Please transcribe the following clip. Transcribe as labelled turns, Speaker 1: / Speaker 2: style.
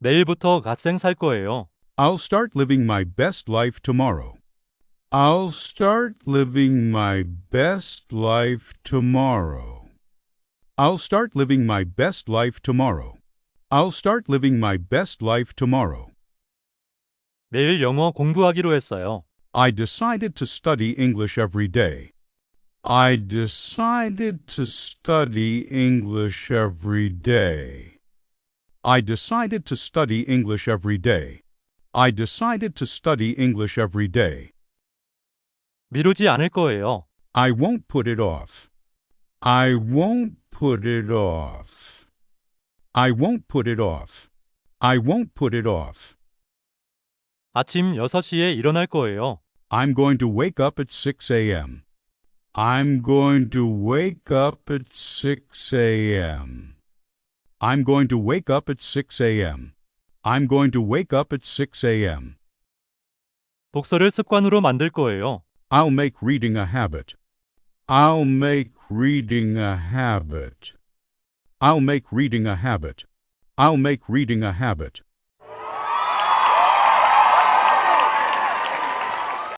Speaker 1: 내일부터 갓생 살 거예요.
Speaker 2: I'll start living my best life tomorrow. I'll start living my best life tomorrow. I'll start living my best life tomorrow. I'll start living my best life tomorrow.
Speaker 1: 내일 영어 공부하기로 했어요.
Speaker 2: I decided to study English every day. I decided to study English every day. I decided to study English every day. I decided to study English every day.
Speaker 1: 미루지 않을 거예요.
Speaker 2: I won't put it off. I won't put it off. I won't put it off. I won't put it off.
Speaker 1: 아침 6시에 일어날 거예요.
Speaker 2: I'm going to wake up at 6 a.m. I'm going to wake up at 6 a.m. I'm going to wake up at 6 a.m. I'm going to wake up at 6 a.m.
Speaker 1: 독서를 습관으로 만들 거예요.
Speaker 2: I'll make reading a habit. I'll make reading a habit. I'll make reading a habit. I'll make reading a habit.